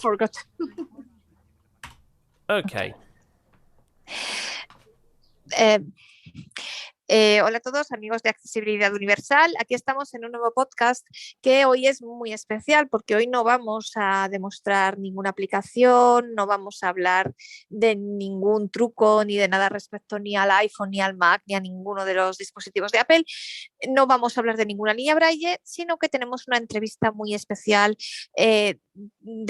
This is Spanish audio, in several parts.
forgot. Okay. Hola a todos, amigos de Accesibilidad Universal. Aquí estamos en un nuevo podcast que hoy es muy especial porque hoy no vamos a demostrar ninguna aplicación, no vamos a hablar de ningún truco ni de nada respecto ni al iPhone, ni al Mac, ni a ninguno de los dispositivos de Apple. No vamos a hablar de ninguna línea Braille, sino que tenemos una entrevista muy especial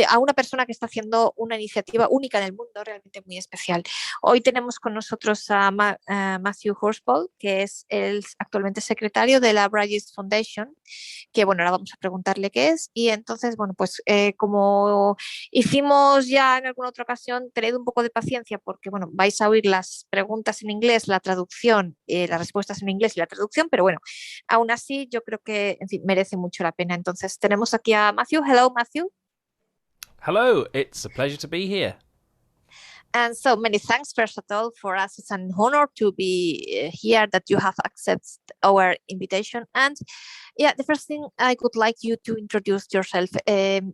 a una persona que está haciendo una iniciativa única en el mundo, realmente muy especial. Hoy tenemos con nosotros a Mathew Horspool, que es actualmente secretario de la Braille Foundation, que bueno, ahora vamos a preguntarle qué es. Y entonces, bueno, pues como hicimos ya en alguna otra ocasión, tened un poco de paciencia porque, bueno, vais a oír las preguntas en inglés, la traducción, las respuestas en inglés y la traducción, pero bueno, aún así yo creo que, en fin, merece mucho la pena. Entonces tenemos aquí a Mathew. Hello, Mathew. Hello, it's a pleasure to be here. And so many thanks, first of all, for us. It's an honor to be here, that you have accepted our invitation. And yeah, the first thing I would like you to introduce yourself.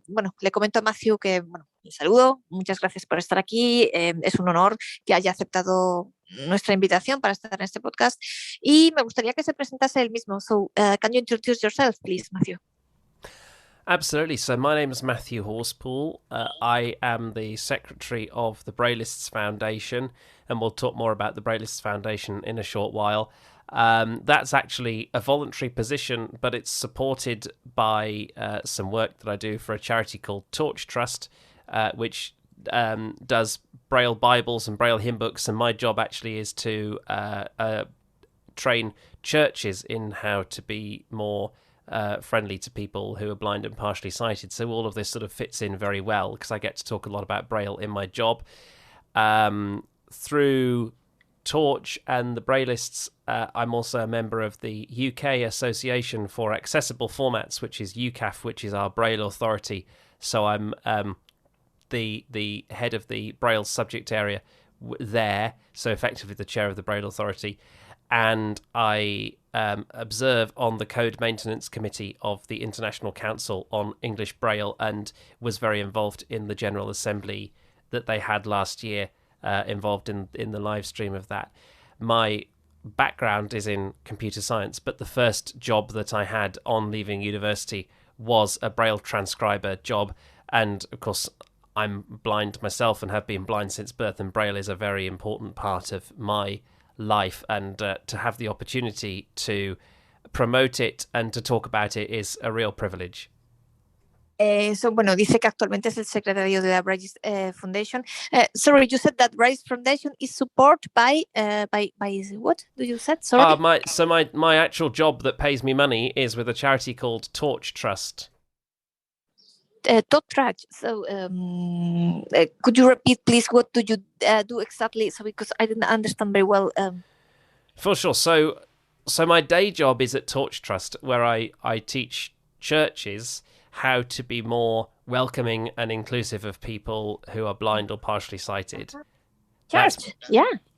Bueno, le comento a Mathew que, bueno, le saludo, muchas gracias por estar aquí. Es un honor que haya aceptado nuestra invitación para estar en este podcast. Y me gustaría que se presentase él mismo. So, can you introduce yourself, please, Mathew? Absolutely. So my name is Mathew Horspool. I am the secretary of the Braillists Foundation, and we'll talk more about the Braillists Foundation in a short while. That's actually a voluntary position, but it's supported by some work that I do for a charity called Torch Trust, which does Braille Bibles and Braille hymn books, and my job actually is to train churches in how to be more friendly to people who are blind and partially sighted. So all of this sort of fits in very well because I get to talk a lot about Braille in my job. Through Torch and the Braillists, I'm also a member of the UK Association for Accessible Formats, which is UCAF, which is our Braille authority. So I'm the head of the Braille subject area there, so effectively the chair of the Braille authority. And I observe on the Code Maintenance Committee of the International Council on English Braille, and was very involved in the General Assembly that they had last year, involved in the live stream of that. My background is in computer science, but the first job that I had on leaving university was a Braille transcriber job. And of course, I'm blind myself and have been blind since birth, and Braille is a very important part of my life, and to have the opportunity to promote it and to talk about it is a real privilege. Bueno, dice que actualmente es el secretario de la Braille Foundation. Sorry, you said that Braille Foundation is supported by what do you said? Sorry. My actual job that pays me money is with a charity called Torch Trust. Torch. So, could you repeat, please? What do you do exactly? So, because I didn't understand very well. For sure. So my day job is at Torch Trust, where I teach churches how to be more welcoming and inclusive of people who are blind or partially sighted.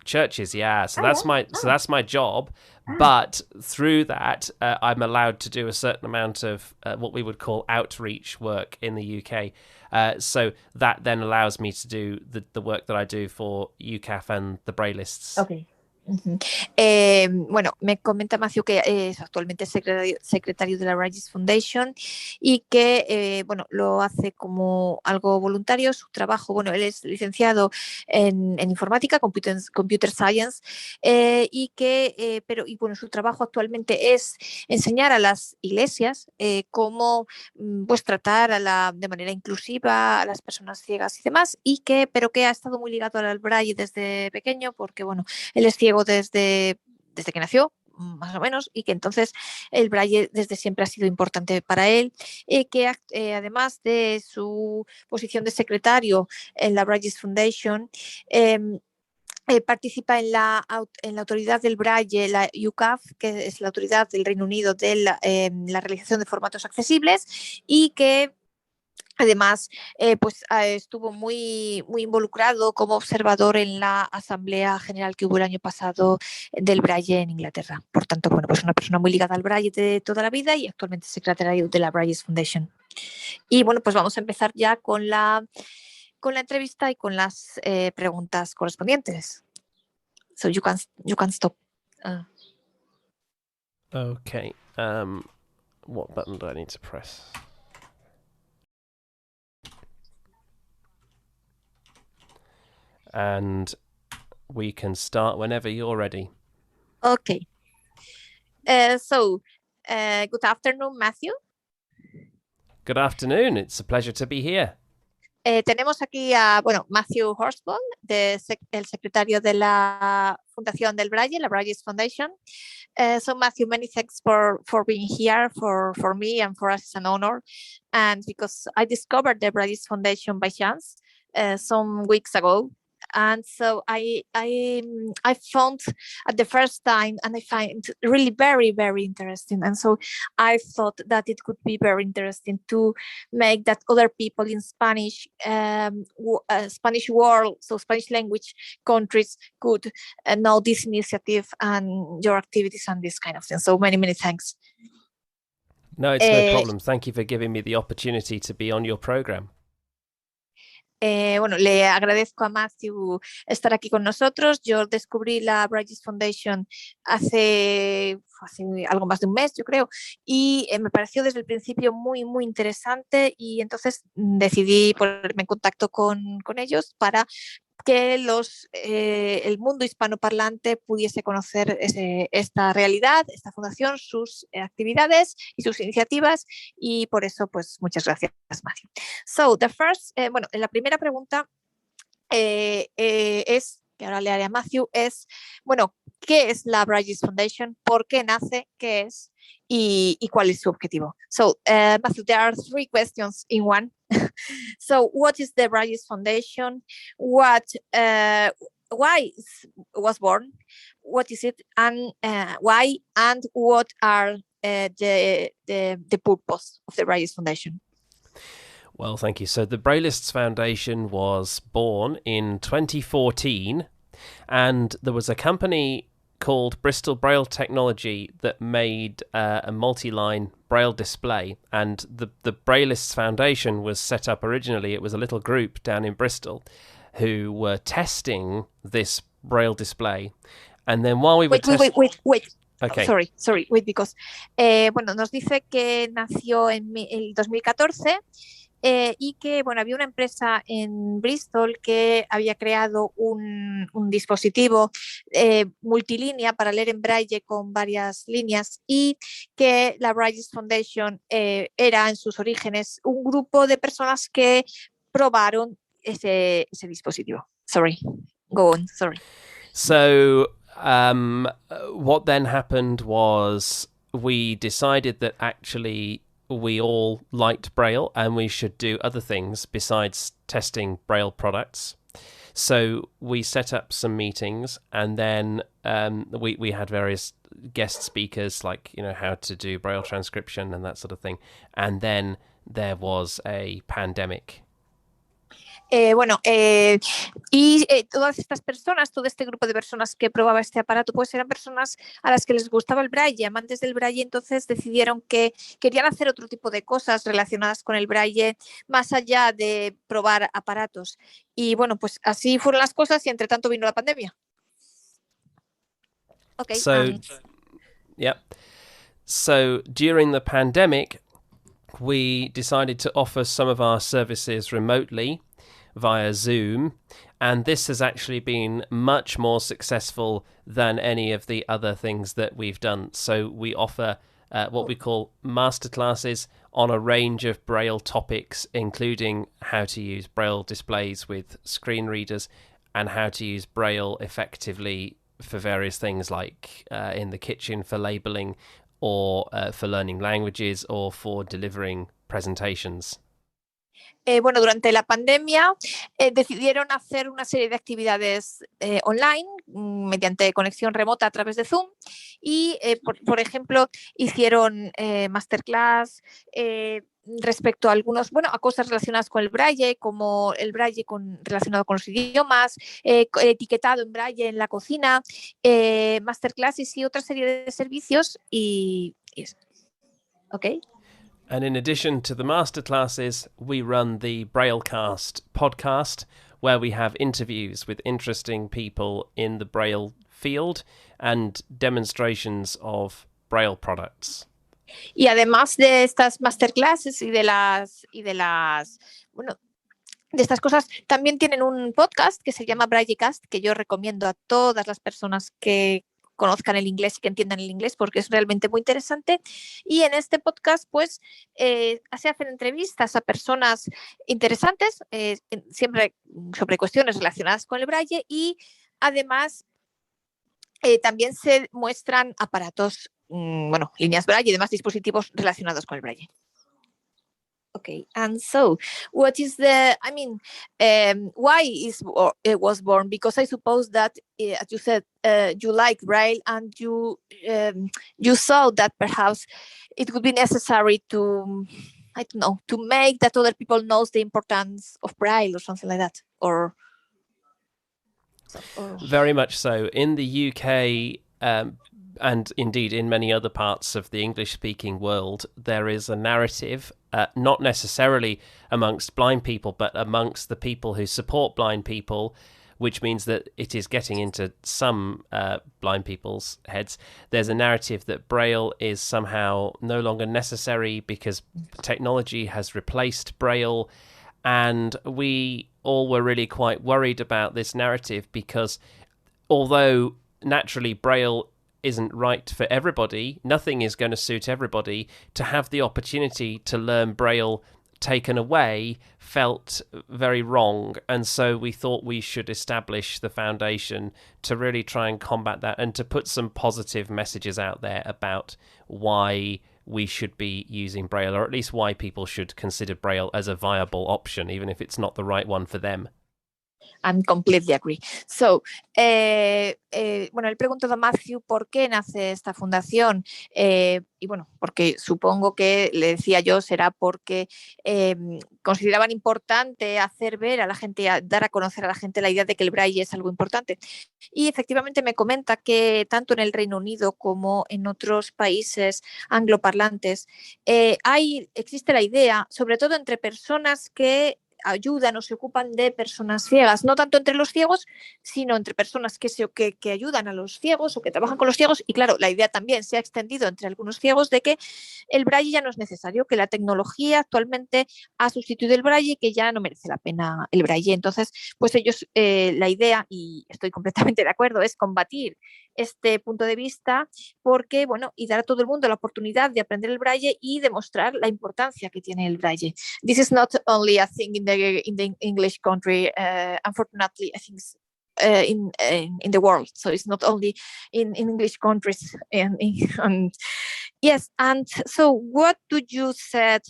Churches, yeah. So that's my job. But through that, I'm allowed to do a certain amount of what we would call outreach work in the UK. So that then allows me to do the work that I do for UCAF and the Braillists. Okay. Uh-huh. Bueno, me comenta Mathew que es actualmente secretario de la Braille Foundation y que bueno, lo hace como algo voluntario. Su trabajo, bueno, él es licenciado en informática, computer science, y que, y bueno, su trabajo actualmente es enseñar a las iglesias cómo pues tratar de manera inclusiva a las personas ciegas y demás, pero que ha estado muy ligado al Braille desde pequeño, porque bueno, él es ciego desde que nació, más o menos, y que entonces el Braille desde siempre ha sido importante para él, que además de su posición de secretario en la Braille Foundation, participa en la autoridad del Braille, la UCAF, que es la autoridad del Reino Unido de la realización de formatos accesibles, y que Además, estuvo muy involucrado como observador en la Asamblea General que hubo el año pasado del Braille en Inglaterra. Por tanto, bueno, pues una persona muy ligada al Braille de toda la vida y actualmente secretario de la Braille Foundation. Y bueno, pues vamos a empezar ya con la entrevista y con las preguntas correspondientes. So you can stop. Okay. What button do I need to press? And we can start whenever you're ready. Okay. Good afternoon, Mathew. Good afternoon. It's a pleasure to be here. Tenemos aquí a, Mathew Horspool, el secretario de la Fundación del Braille, la Braille Foundation. So Mathew, many thanks for being here for me and for us. It's an honor. And because I discovered the Braille Foundation by chance some weeks ago. And so I found at the first time, and I find it really very, very interesting. And so I thought that it could be very interesting to make that other people in Spanish world, so Spanish language countries, could know this initiative and your activities and this kind of thing. So many, many thanks. No, it's no problem. Thank you for giving me the opportunity to be on your program. Le agradezco a Mathew estar aquí con nosotros. Yo descubrí la Braille Foundation hace algo más de un mes, yo creo, y me pareció desde el principio muy, muy interesante, y entonces decidí ponerme en contacto con ellos para que el mundo hispanoparlante pudiese conocer esta realidad, esta fundación, sus actividades y sus iniciativas, y por eso, pues, muchas gracias, Mathew. So, la primera pregunta es, que ahora le haré a Mathew, es, ¿qué es la Braille Foundation? ¿Por qué nace? ¿Qué es? ¿Y cuál es su objetivo? So, Mathew, there are 3 questions in one. So, what is the Braille Foundation? Why was born? What is it? And why? And what are the purpose of the Braille Foundation? Well, thank you. So the Braillists Foundation was born in 2014, and there was a company called Bristol Braille Technology that made a multi-line Braille display, and the Braillists Foundation was set up originally. It was a little group down in Bristol who were testing this Braille display, and then while we were wait. Okay. Sorry, wait, because nos dice que nació en el 2014 y que había una empresa en Bristol que había creado un dispositivo multilínea para leer en braille con varias líneas, y que la Braille Foundation era en sus orígenes un grupo de personas que probaron ese dispositivo. Sorry, go on, sorry. So what then happened was we decided that actually we all liked Braille and we should do other things besides testing Braille products. So we set up some meetings, and then we had various guest speakers, like, how to do Braille transcription and that sort of thing. And then there was a pandemic. Todas estas personas, todo este grupo de personas que probaba este aparato, pues eran personas a las que les gustaba el braille, amantes del braille. Entonces decidieron que querían hacer otro tipo de cosas relacionadas con el braille, más allá de probar aparatos. Y pues así fueron las cosas, y entre tanto vino la pandemia. Okay. So during the pandemic, we decided to offer some of our services remotely via Zoom, and this has actually been much more successful than any of the other things that we've done. So we offer what we call masterclasses on a range of Braille topics, including how to use Braille displays with screen readers and how to use Braille effectively for various things, like in the kitchen for labeling, or for learning languages, or for delivering presentations. Durante la pandemia decidieron hacer una serie de actividades online mediante conexión remota a través de Zoom, y por ejemplo hicieron masterclass respecto a algunos, bueno, a cosas relacionadas con el braille, como el braille relacionado con los idiomas, etiquetado en braille en la cocina, masterclasses y otra serie de servicios y ¿ok? And in addition to the masterclasses, we run the Braillecast podcast, where we have interviews with interesting people in the Braille field and demonstrations of Braille products. Y además de estas masterclasses y de estas cosas, también tienen un podcast que se llama Braillecast, que yo recomiendo a todas las personas que conozcan el inglés y que entiendan el inglés, porque es realmente muy interesante. Y en este podcast, pues, se hacen entrevistas a personas interesantes, siempre sobre cuestiones relacionadas con el braille, y además también se muestran aparatos, líneas braille y demás dispositivos relacionados con el braille. Okay, and so what is why it was born? Because I suppose that, as you said, you like Braille, and you saw that perhaps it would be necessary to, I don't know, to make that other people knows the importance of Braille or something like that, or Very much so. In the UK, and indeed in many other parts of the English-speaking world, there is a narrative, not necessarily amongst blind people, but amongst the people who support blind people, which means that it is getting into some blind people's heads. There's a narrative that Braille is somehow no longer necessary because technology has replaced Braille, and we all were really quite worried about this narrative because although naturally Braille isn't right for everybody, nothing is going to suit everybody, to have the opportunity to learn Braille taken away felt very wrong. And so we thought we should establish the foundation to really try and combat that and to put some positive messages out there about why we should be using Braille, or at least why people should consider Braille as a viable option, even if it's not the right one for them. I completely agree. So, él preguntó a Mathew por qué nace esta fundación. Y bueno, porque supongo que, le decía yo, será porque consideraban importante hacer ver a la gente, dar a conocer a la gente la idea de que el braille es algo importante. Y efectivamente me comenta que tanto en el Reino Unido como en otros países angloparlantes existe la idea, sobre todo entre personas que ayudan o se ocupan de personas ciegas, no tanto entre los ciegos, sino entre personas que ayudan a los ciegos o que trabajan con los ciegos. Y claro, la idea también se ha extendido entre algunos ciegos de que el braille ya no es necesario, que la tecnología actualmente ha sustituido el braille y que ya no merece la pena el braille. Entonces, pues ellos, la idea, y estoy completamente de acuerdo, es combatir este punto de vista porque, y dar a todo el mundo la oportunidad de aprender el braille y demostrar la importancia que tiene el braille. This is not only a thing in the English country, unfortunately, I think in the world. So it's not only in English countries. Yes, and so what would you say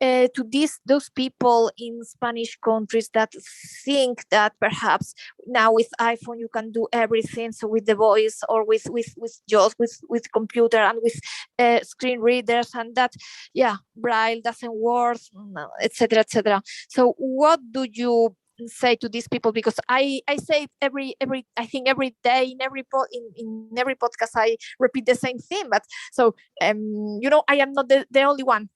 to those people in Spanish countries that think that perhaps now with iPhone you can do everything, so with the voice or with computer and with screen readers, and that Braille doesn't work, etc., etc. So what do you say to these people? Because I say every day in every podcast I repeat the same thing, but so I am not the only one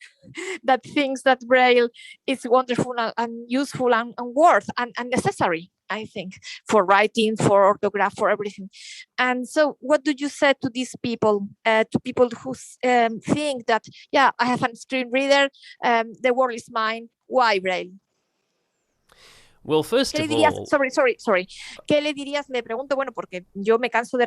that thinks that Braille is wonderful and useful and worth and necessary, I think, for writing, for orthograph, for everything. And so what do you say to these people, to people who think that I have a screen reader, the world is mine, why Braille? Well, first of all... Sorry. ¿Qué le dirías? Le pregunto, porque yo me canso de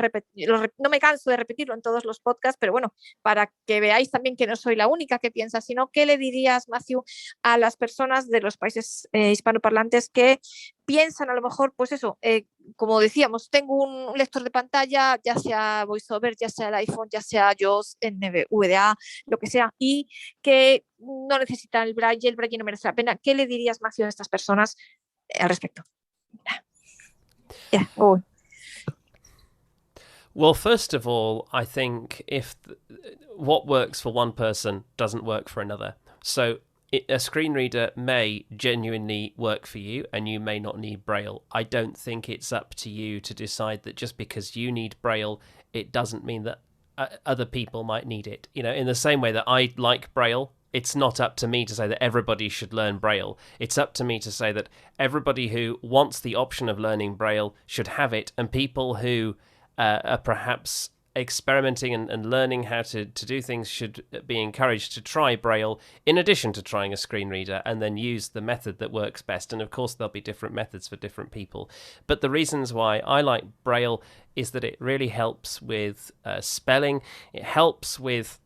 no me canso de repetirlo en todos los podcasts, pero para que veáis también que no soy la única que piensa, sino ¿qué le dirías, Mathew, a las personas de los países hispanoparlantes que piensan a lo mejor, pues eso, como decíamos, tengo un lector de pantalla, ya sea VoiceOver, ya sea el iPhone, ya sea JAWS, NVDA, lo que sea, y que no necesitan el braille no merece la pena? ¿Qué le dirías, Mathew, a estas personas al respecto? Well, first of all, I think if what works for one person doesn't work for another, So a screen reader may genuinely work for you and you may not need Braille. I don't think it's up to you to decide that just because you need Braille, it doesn't mean that other people might need it. You know, in the same way that I like Braille, it's not up to me to say that everybody should learn Braille. It's up to me to say that everybody who wants the option of learning Braille should have it, and people who are perhaps experimenting and learning how to do things should be encouraged to try Braille in addition to trying a screen reader, and then use the method that works best. And of course there'll be different methods for different people, but the reasons why I like Braille is that it really helps with spelling. It helps with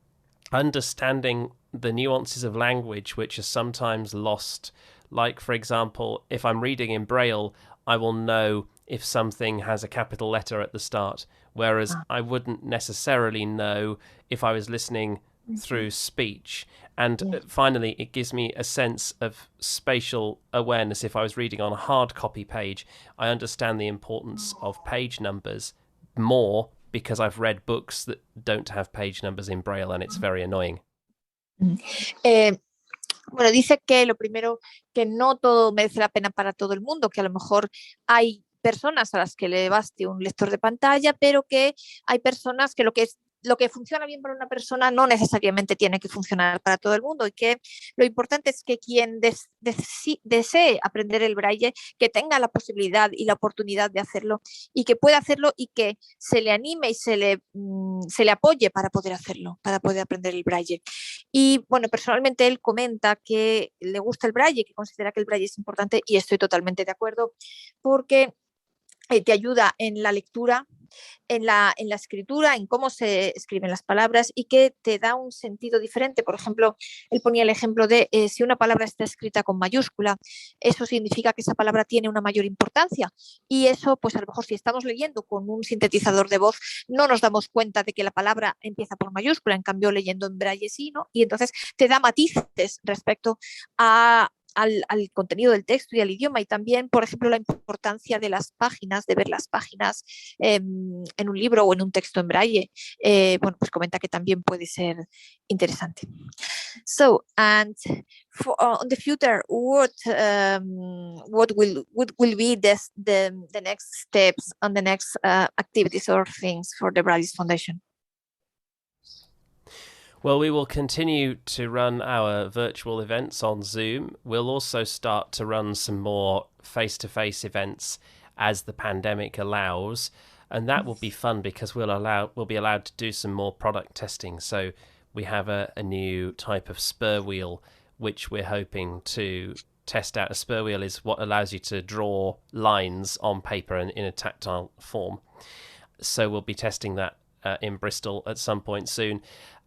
understanding the nuances of language which are sometimes lost. Like, for example, if I'm reading in Braille, I will know if something has a capital letter at the start, whereas I wouldn't necessarily know if I was listening through speech. And finally, it gives me a sense of spatial awareness. If I was reading on a hard copy page, I understand the importance of page numbers more because I've read books that don't have page numbers in Braille, and it's very annoying. Bueno, dice que lo primero, que no todo merece la pena para todo el mundo, que a lo mejor hay personas a las que le baste un lector de pantalla, pero que hay personas que lo que funciona bien para una persona no necesariamente tiene que funcionar para todo el mundo, y que lo importante es que quien desee aprender el braille, que tenga la posibilidad y la oportunidad de hacerlo, y que pueda hacerlo, y que se le anime y se le apoye para poder hacerlo, para poder aprender el braille. Y bueno, personalmente él comenta que le gusta el braille, que considera que el braille es importante, y estoy totalmente de acuerdo, porque te ayuda en la lectura, en la escritura, en cómo se escriben las palabras, y que te da un sentido diferente. Por ejemplo, él ponía el ejemplo de si una palabra está escrita con mayúscula, eso significa que esa palabra tiene una mayor importancia, y eso, pues a lo mejor si estamos leyendo con un sintetizador de voz no nos damos cuenta de que la palabra empieza por mayúscula, en cambio leyendo en braille sí, ¿no? Y entonces te da matices respecto al contenido del texto y al idioma. Y también, por ejemplo, la importancia de las páginas, de ver las páginas en un libro o en un texto en braille, bueno, pues comenta que también puede ser interesante. So, and for on the future, what will be the next steps and the next activities or things for the Braille Foundation? Well, we will continue to run our virtual events on Zoom. We'll also start to run some more face-to-face events as the pandemic allows, and that will be fun because we'll be allowed to do some more product testing. So we have a new type of spur wheel which we're hoping to test out. A spur wheel is what allows you to draw lines on paper in a tactile form. So we'll be testing that in Bristol at some point soon.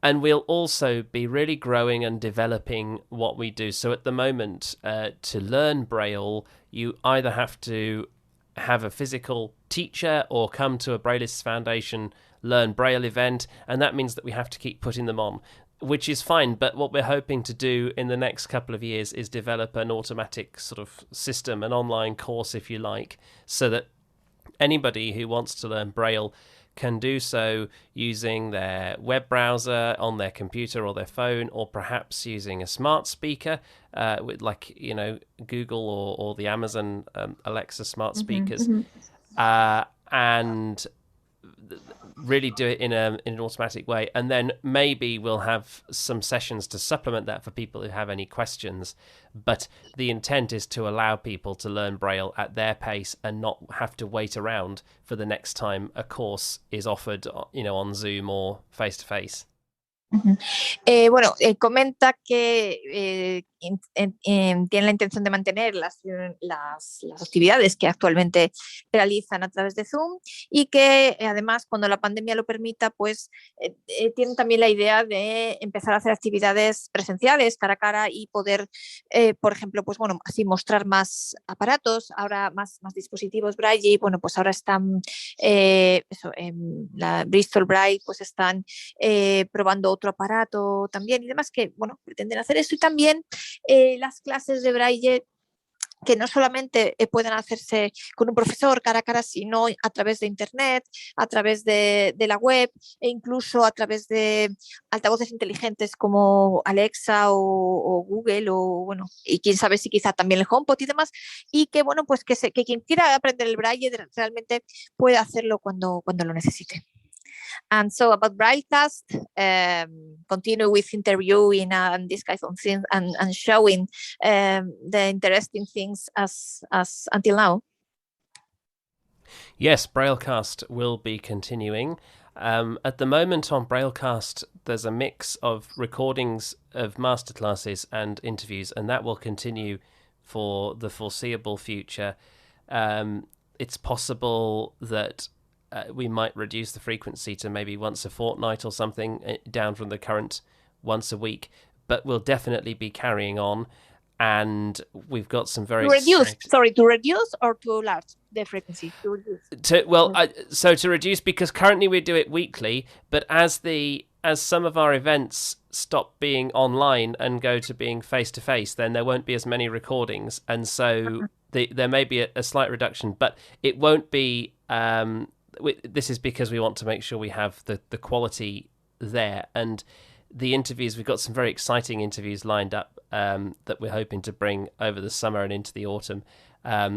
And we'll also be really growing and developing what we do. So at the moment, to learn Braille, you either have to have a physical teacher or come to a Braillists Foundation Learn Braille event, and that means that we have to keep putting them on, which is fine. But what we're hoping to do in the next couple of years is develop an automatic sort of system, an online course, if you like, so that anybody who wants to learn Braille can do so using their web browser on their computer or their phone, or perhaps using a smart speaker with, like, you know, Google or the Amazon Alexa smart speakers, and really do it in an automatic way. And then maybe we'll have some sessions to supplement that for people who have any questions. But the intent is to allow people to learn Braille at their pace and not have to wait around for the next time a course is offered, you know, on Zoom or face to face. Bueno, comenta que tiene la intención de mantener las actividades que actualmente realizan a través de Zoom, y que además, cuando la pandemia lo permita, pues tienen también la idea de empezar a hacer actividades presenciales cara a cara y poder, por ejemplo, pues bueno, así mostrar más aparatos, ahora más dispositivos Braille. Y bueno, pues ahora están en la Bristol Braille, pues están probando otro aparato también y demás, que bueno, pretenden hacer eso. Y también las clases de Braille que no solamente pueden hacerse con un profesor cara a cara, sino a través de internet, a través de la web e incluso a través de altavoces inteligentes como Alexa o Google o bueno, y quién sabe si quizá también el HomePod y demás, y que bueno, pues que quien quiera aprender el braille realmente puede hacerlo cuando lo necesite. And so about Braillecast, continue with interviewing and this kind of things and showing the interesting things as until now. Yes, Braillecast will be continuing. At the moment on Braillecast, there's a mix of recordings of masterclasses and interviews, and that will continue for the foreseeable future. It's possible that we might reduce the frequency to maybe once a fortnight or something, down from the current once a week, but we'll definitely be carrying on. And we've got some very to reduce or to enlarge the frequency. To reduce, because currently we do it weekly, but as some of our events stop being online and go to being face to face, then there won't be as many recordings, and so there may be a slight reduction, but it won't be. This is because we want to make sure we have the quality there, and the interviews, we've got some very exciting interviews lined up that we're hoping to bring over the summer and into the autumn.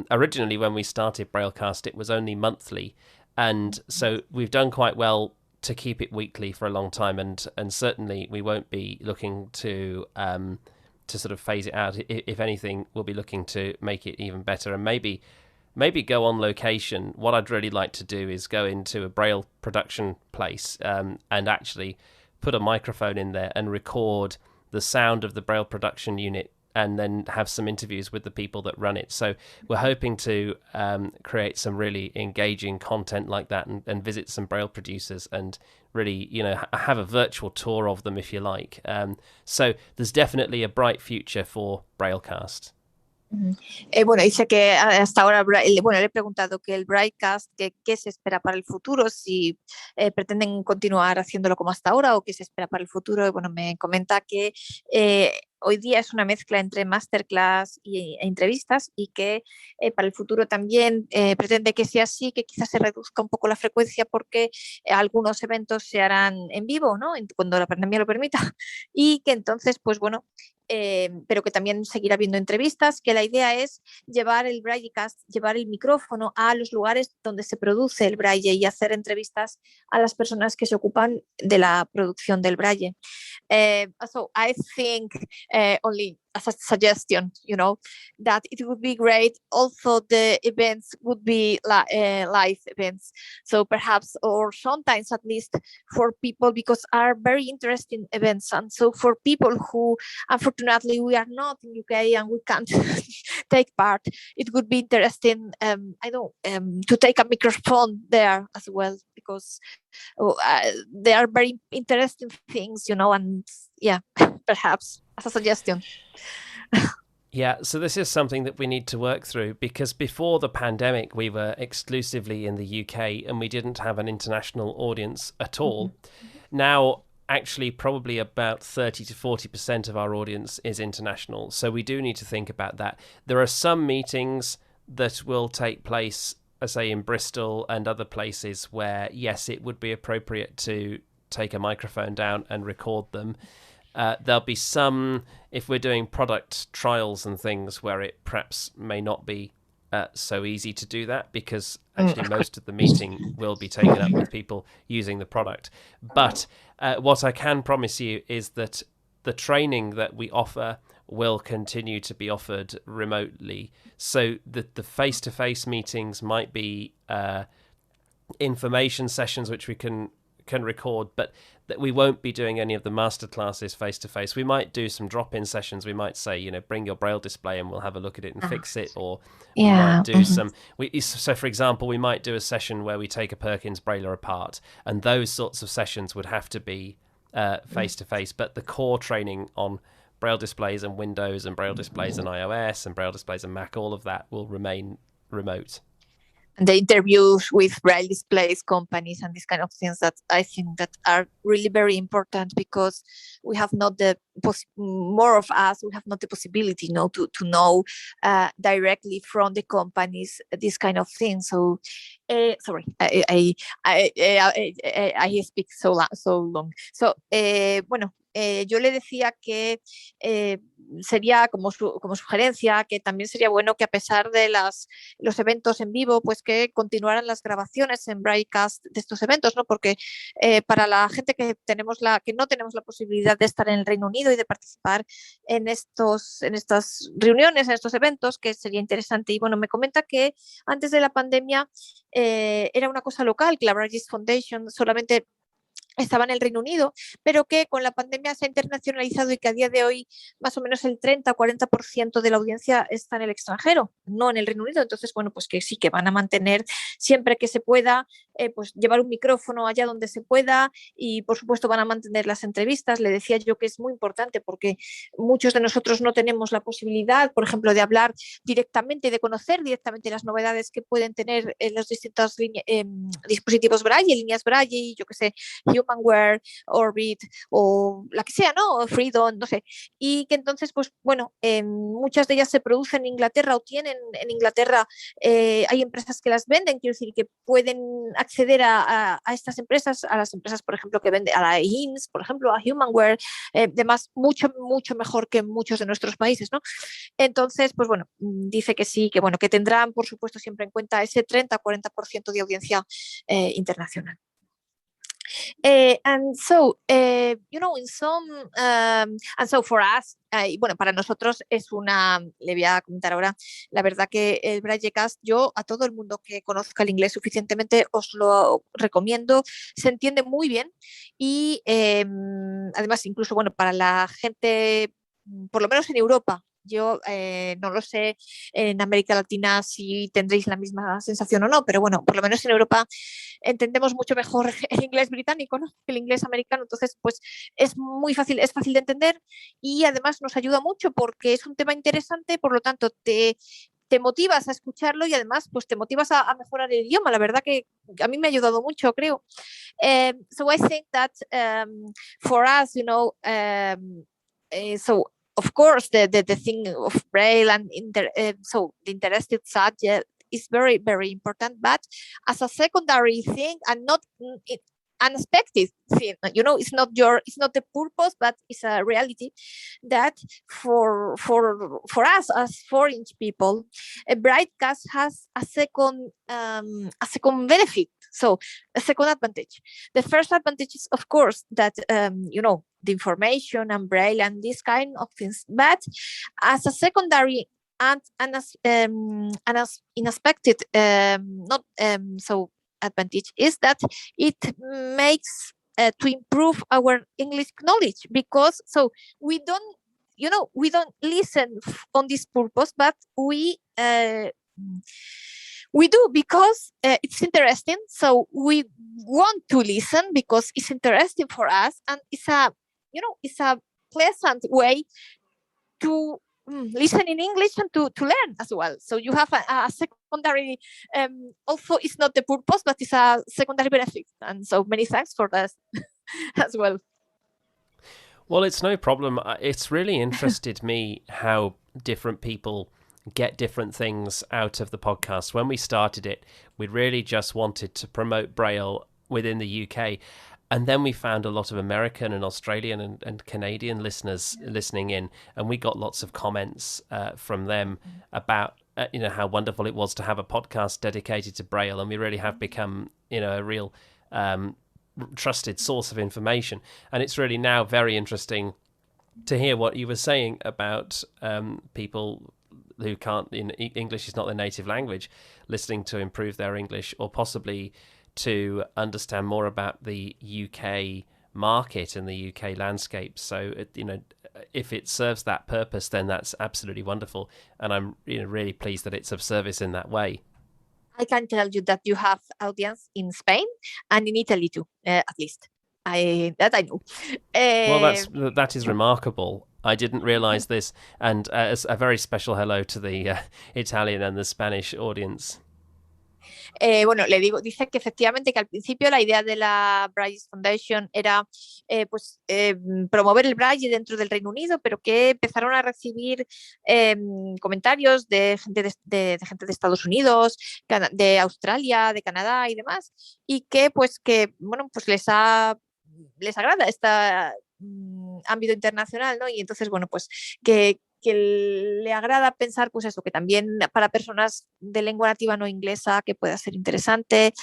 Originally, when we started Braillecast, it was only monthly, and so we've done quite well to keep it weekly for a long time, and certainly we won't be looking to sort of phase it out. If anything, we'll be looking to make it even better, and maybe go on location. What I'd really like to do is go into a Braille production place and actually put a microphone in there and record the sound of the Braille production unit, and then have some interviews with the people that run it. So we're hoping to create some really engaging content like that, and visit some Braille producers and really, have a virtual tour of them, if you like. So there's definitely a bright future for Braillecast. Bueno, dice que hasta ahora, bueno, le he preguntado que el Braillecast, qué se espera para el futuro, si pretenden continuar haciéndolo como hasta ahora o qué se espera para el futuro. Y bueno, me comenta que hoy día es una mezcla entre masterclass e entrevistas, y que para el futuro también pretende que sea así, que quizás se reduzca un poco la frecuencia porque algunos eventos se harán en vivo, ¿no? Cuando la pandemia lo permita, y que entonces, pues bueno, pero que también seguirá habiendo entrevistas, que la idea es llevar el Braillecast, llevar el micrófono a los lugares donde se produce el braille y hacer entrevistas a las personas que se ocupan de la producción del braille. So I think only as a suggestion, that it would be great. Also, the events would be live events. So perhaps, or sometimes at least, for people, because are very interesting events. And so for people who, unfortunately, we are not in UK and we can't take part, it would be interesting, to take a microphone there as well, because they are very interesting things, and yeah, perhaps as a suggestion. Yeah, so this is something that we need to work through, because before the pandemic we were exclusively in the UK and we didn't have an international audience at all. Mm-hmm. Now, actually, probably about 30 to 40% of our audience is international, so we do need to think about that. There are some meetings that will take place, say, in Bristol and other places where, yes, it would be appropriate to take a microphone down and record them. There'll be some, if we're doing product trials and things, where it perhaps may not be so easy to do that, because actually most of the meeting will be taken up with people using the product. But what I can promise you is that the training that we offer will continue to be offered remotely. So the face-to-face meetings might be information sessions which we can record, but that we won't be doing any of the masterclasses face-to-face. We might do some drop-in sessions. We might say, bring your Braille display and we'll have a look at it and fix it. Or we might do some... So, for example, we might do a session where we take a Perkins Brailler apart, and those sorts of sessions would have to be face-to-face. But the core training on Braille displays and Windows and Braille displays and iOS and Braille displays and Mac, all of that will remain remote. the interviews with braille displays companies and these kind of things that I think that are really very important, because we have not the more of us, we have not the possibility, to know directly from the companies this kind of thing. So sorry, I speak so long. So bueno. Yo le decía que sería como sugerencia, que también sería bueno que, a pesar de los eventos en vivo, pues que continuaran las grabaciones en Braillecast de estos eventos, ¿no? Porque para la gente que no tenemos la posibilidad de estar en el Reino Unido y de participar en estas reuniones, en estos eventos, que sería interesante. Y bueno, me comenta que antes de la pandemia era una cosa local, que la Braille's Foundation solamente estaba en el Reino Unido, pero que con la pandemia se ha internacionalizado y que a día de hoy más o menos el 30 o 40% de la audiencia está en el extranjero, no en el Reino Unido. Entonces, bueno, pues que sí, que van a mantener siempre que se pueda, pues llevar un micrófono allá donde se pueda, y por supuesto van a mantener las entrevistas. Le decía yo que es muy importante, porque muchos de nosotros no tenemos la posibilidad, por ejemplo, de hablar directamente, de conocer directamente las novedades que pueden tener los distintos dispositivos Braille, líneas Braille, yo que sé, Humanware, Orbit o la que sea, ¿no? Freedom, no sé. Y que entonces, pues bueno, muchas de ellas se producen en Inglaterra o tienen en Inglaterra, hay empresas que las venden, quiero decir, que pueden acceder a estas empresas, a las empresas, por ejemplo, que venden, a la INS, por ejemplo, a Humanware, demás, mucho mejor que en muchos de nuestros países, ¿no? Entonces, pues bueno, dice que sí, que bueno, que tendrán, por supuesto, siempre en cuenta ese 30-40% de audiencia internacional. And so, in some, and so for us, bueno, para nosotros le voy a comentar ahora, la verdad que el Braillecast, yo a todo el mundo que conozca el inglés suficientemente os lo recomiendo, se entiende muy bien, y además, incluso, bueno, para la gente, por lo menos en Europa. Yo no lo sé en América Latina si tendréis la misma sensación o no, pero bueno, por lo menos en Europa entendemos mucho mejor el inglés británico, ¿no?, que el inglés americano. Entonces, pues es fácil de entender, y además nos ayuda mucho porque es un tema interesante, por lo tanto te motivas a escucharlo, y además pues te motivas a mejorar el idioma. La verdad que a mí me ha ayudado mucho, creo. So I think that for us, so of course, the thing of Braille and so the interested subject is very, very important. But as a secondary thing, and not unexpected thing, it's not the purpose, but it's a reality that for us as foreign people, a Braillecast has a second benefit. So a second advantage. The first advantage is, of course, that the information and Braille and this kind of things. But as a secondary and as unexpected, so advantage is that it makes to improve our English knowledge, because so we don't listen on this purpose, but we do because it's interesting. So we want to listen because it's interesting for us, and it's a pleasant way to listen in English and to learn as well. So you have a secondary, also it's not the purpose, but it's a secondary benefit. And so many thanks for that as well. Well, it's no problem. It's really interested me how different people get different things out of the podcast. When we started it, we really just wanted to promote Braille within the UK. And then we found a lot of American and Australian and Canadian listeners listening in, and we got lots of comments from them about how wonderful it was to have a podcast dedicated to Braille, and we really have become a real trusted source of information. And it's really now very interesting to hear what you were saying about people who can't, English is not their native language, listening to improve their English, or possibly to understand more about the UK market and the UK landscape. So, if it serves that purpose, then that's absolutely wonderful. And I'm really pleased that it's of service in that way. I can tell you that you have audience in Spain and in Italy too, at least. I know. Well, that is remarkable. I didn't realize this. And a very special hello to the Italian and the Spanish audience. Bueno, dice que efectivamente que al principio la idea de la Braille Foundation era promover el Braille dentro del Reino Unido, pero que empezaron a recibir comentarios de gente de gente de Estados Unidos, de Australia, de Canadá y demás, y que bueno, pues les agrada este ámbito internacional, ¿no? Y entonces, bueno, pues que le agrada pensar, pues eso, que también para personas de lengua nativa no inglesa, que pueda ser interesante,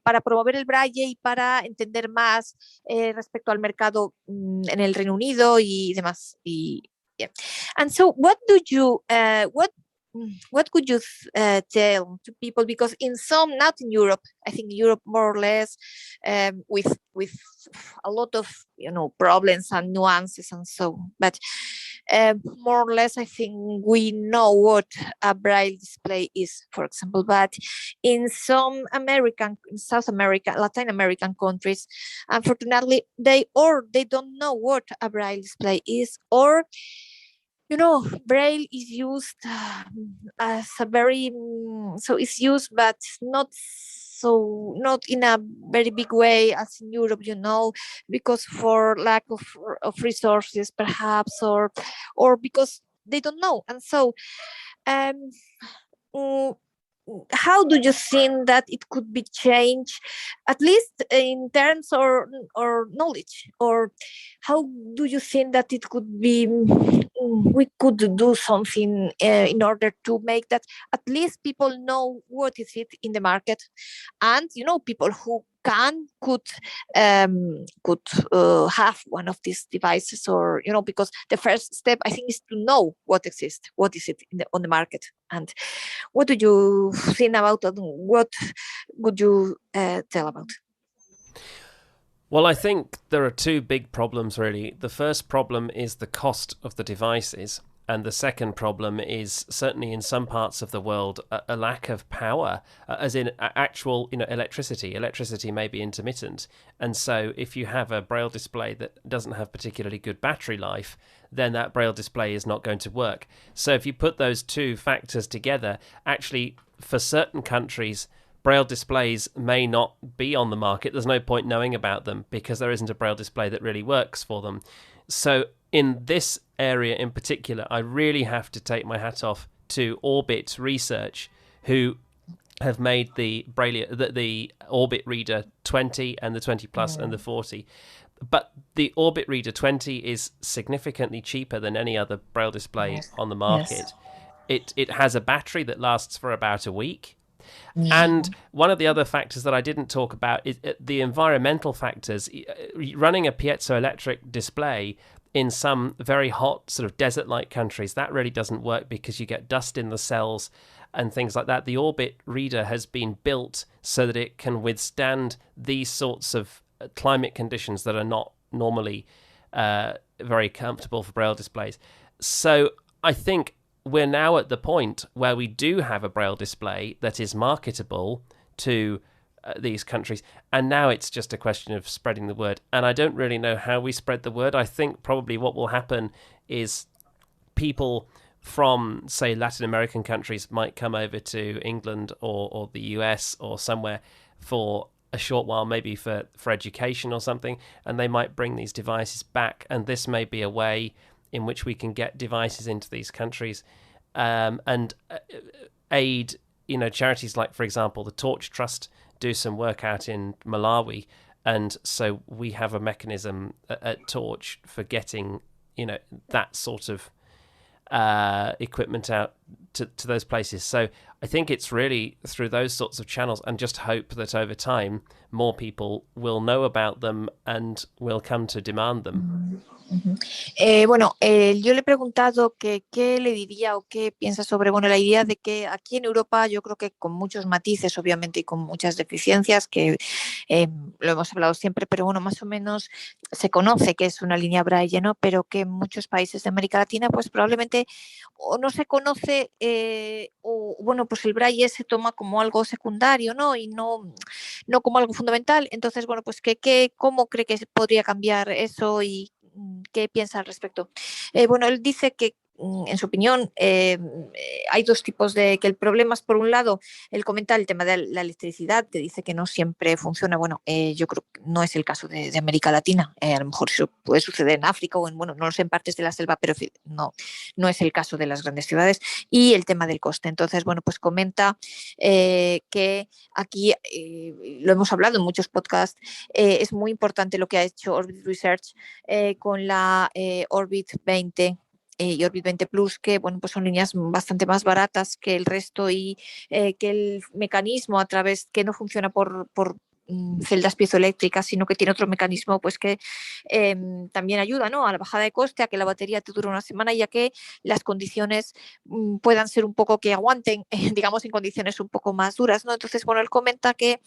para promover el braille y para entender más respecto al mercado en el Reino Unido y demás. Yeah. And so, what could you tell to people? Because in some, not in Europe, I think Europe more or less, with a lot of problems and nuances and so, but more or less, I think we know what a braille display is, for example. But in some South American, Latin American countries, unfortunately, they don't know what a braille display is, or braille is used as a very so it's used, but not in a very big way as in Europe, because for lack of resources, perhaps, or because they don't know. And so um, mm, how do you think that it could be changed, at least in terms or knowledge, or how do you think that it could be we could do something in order to make that at least people know what is it in the market, and people who could have one of these devices, or because the first step, I think, is to know what exists, what is it on the market. And what do you think about it? What would you tell about? Well, I think there are two big problems, really. The first problem is the cost of the devices. And the second problem is, certainly in some parts of the world, a lack of power, as in actual electricity. Electricity may be intermittent. And so if you have a braille display that doesn't have particularly good battery life, then that braille display is not going to work. So if you put those two factors together, actually, for certain countries, braille displays may not be on the market. There's no point knowing about them because there isn't a braille display that really works for them. So in this area in particular, I really have to take my hat off to Orbit Research, who have made the Orbit Reader 20 and the 20 Plus and the 40. But the Orbit Reader 20 is significantly cheaper than any other braille display on the market. Yes. It has a battery that lasts for about a week. And one of the other factors that I didn't talk about is the environmental factors. Running a piezoelectric display in some very hot sort of desert-like countries, that really doesn't work because you get dust in the cells and things like that. The Orbit Reader has been built so that it can withstand these sorts of climate conditions that are not normally very comfortable for braille displays. So I think we're now at the point where we do have a braille display that is marketable to these countries, and now it's just a question of spreading the word. And I don't really know how we spread the word. I think probably what will happen is people from, say, Latin American countries might come over to England or the US or somewhere for a short while, maybe for education or something, and they might bring these devices back, and this may be a way in which we can get devices into these countries and aid, charities like, for example, the Torch Trust do some work out in Malawi, and so we have a mechanism at Torch for getting, that sort of equipment out to those places. So I think it's really through those sorts of channels, and just hope that over time more people will know about them and will come to demand them. Bueno, yo le he preguntado que qué le diría o qué piensa sobre, la idea de que aquí en Europa, yo creo que con muchos matices, obviamente, y con muchas deficiencias, que lo hemos hablado siempre, pero más o menos se conoce que es una línea Braille, ¿no? Pero que en muchos países de América Latina, pues probablemente o no se conoce pues el Braille se toma como algo secundario, ¿no? Y no como algo fundamental. Entonces, pues ¿cómo cree que podría cambiar eso y qué piensa al respecto? Él dice que en su opinión, hay dos tipos de que el problema es, por un lado, él comenta el tema de la electricidad, que dice que no siempre funciona. Bueno, yo creo que no es el caso de América Latina. A lo mejor eso puede suceder en África o no lo sé, en partes de la selva, pero no es el caso de las grandes ciudades. Y el tema del coste. Entonces, bueno, pues comenta que aquí, lo hemos hablado en muchos podcasts, es muy importante lo que ha hecho Orbit Research con la Orbit 20 y Orbit 20 Plus, que bueno, pues son líneas bastante más baratas que el resto y que el mecanismo a través que no funciona por celdas piezoeléctricas, sino que tiene otro mecanismo pues que también ayuda, ¿no?, a la bajada de coste, a que la batería te dure una semana y a que las condiciones puedan ser un poco que aguanten, digamos, en condiciones un poco más duras, ¿no? Entonces, bueno, él comenta que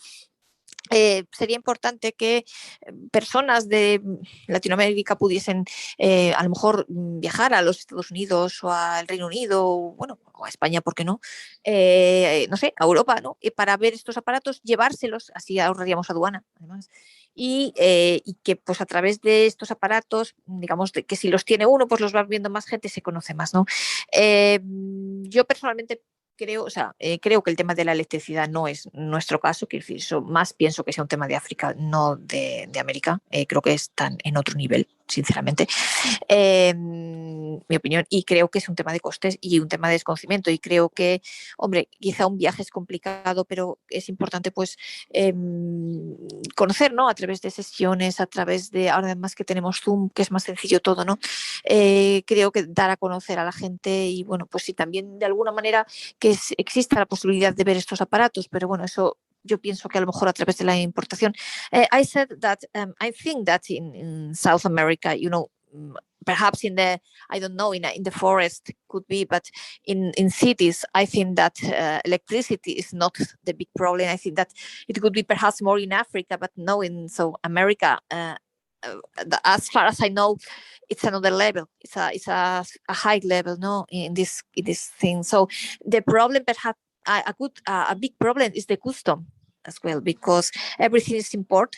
sería importante que personas de Latinoamérica pudiesen a lo mejor viajar a los Estados Unidos o al Reino Unido, o a España, ¿por qué no? No sé, a Europa, ¿no? Para ver estos aparatos, llevárselos, así ahorraríamos aduana, además. Y que pues a través de estos aparatos, digamos, que si los tiene uno, pues los va viendo más gente, se conoce más, ¿no? Yo personalmente creo que el tema de la electricidad no es nuestro caso, quiero decir, eso más pienso que sea un tema de África, no de América. Creo que están en otro nivel, sinceramente, mi opinión, y creo que es un tema de costes y un tema de desconocimiento, y creo que, hombre, quizá un viaje es complicado, pero es importante pues conocer, ¿no?, a través de sesiones, a través de, ahora además que tenemos Zoom, que es más sencillo todo, ¿no? Creo que dar a conocer a la gente y bueno, pues sí, también de alguna manera que exista la posibilidad de ver estos aparatos, pero bueno, eso yo pienso que a lo mejor a través de la importación. I said that I think that in South America, perhaps I don't know, in the forest could be, but in cities, I think that electricity is not the big problem. I think that it could be perhaps more in Africa, but no in America. As far as I know, it's another level. It's a high level, no, in this thing. So the problem, perhaps a big problem, is the custom as well, because everything is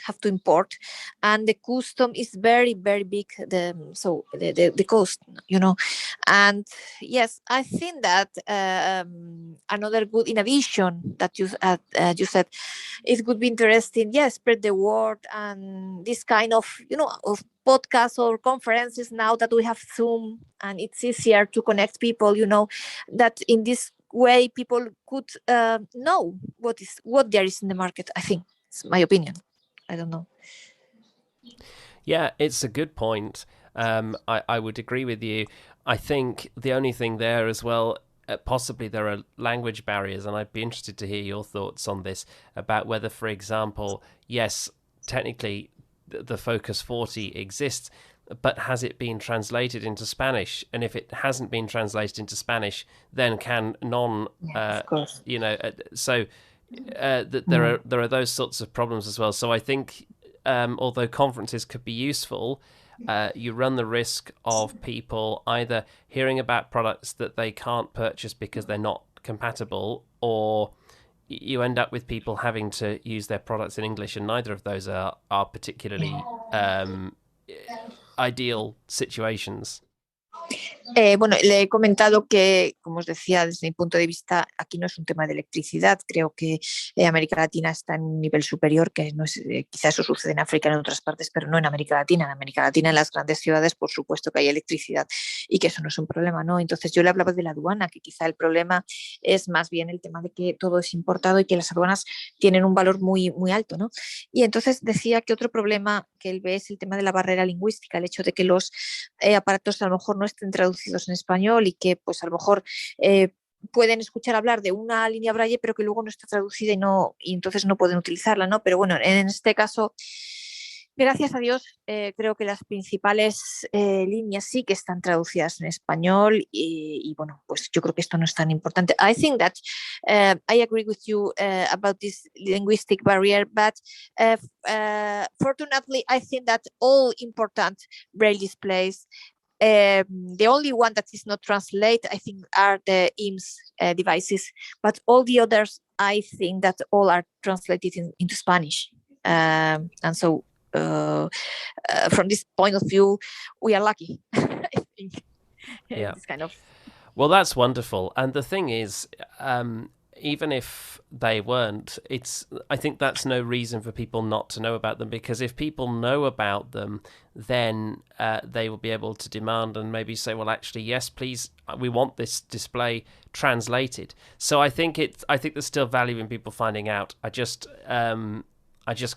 have to import, and the custom is very, very big. The cost, and yes, I think that another good, in addition, that you said, it would be interesting, yes, spread the word, and this kind of of podcasts or conferences, now that we have Zoom and it's easier to connect people, that in this way people could know what there is in the market. I think it's my opinion. I don't know. Yeah, it's a good point. I would agree with you. I think the only thing there as well, possibly there are language barriers, and I'd be interested to hear your thoughts on this, about whether, for example, yes, technically the Focus 40 exists, but has it been translated into Spanish? And if it hasn't been translated into Spanish, then can of course. There are those sorts of problems as well. So I think although conferences could be useful, you run the risk of people either hearing about products that they can't purchase because they're not compatible, or you end up with people having to use their products in English, and neither of those are particularly ideal situations. Bueno, le he comentado que, como os decía, desde mi punto de vista, aquí no es un tema de electricidad. Creo que América Latina está en un nivel superior, que no es, quizá eso sucede en África, en otras partes, pero no en América Latina. En América Latina, en las grandes ciudades, por supuesto que hay electricidad y que eso no es un problema, ¿no? Entonces yo le hablaba de la aduana, que quizá el problema es más bien el tema de que todo es importado y que las aduanas tienen un valor muy, muy alto, ¿no? Y entonces decía que otro problema que él ve es el tema de la barrera lingüística, el hecho de que los aparatos a lo mejor no estén traducidos en español y que pues a lo mejor pueden escuchar hablar de una línea Braille pero que luego no está traducida y entonces no pueden utilizarla, ¿no? Pero bueno, en este caso, gracias a Dios, creo que las principales líneas sí que están traducidas en español y bueno, pues yo creo que esto no es tan importante. I think that I agree with you about this linguistic barrier, but fortunately, I think that all important Braille displays, the only one that is not translated, I think, are the IMS devices, but all the others, I think that all are translated into Spanish. And so from this point of view, we are lucky, I think. Yeah. This kind of. Well, that's wonderful. And the thing is, even if they weren't, I think that's no reason for people not to know about them, because if people know about them, then they will be able to demand and maybe say, well, actually, yes, please, we want this display translated. So I think there's still value in people finding out. I just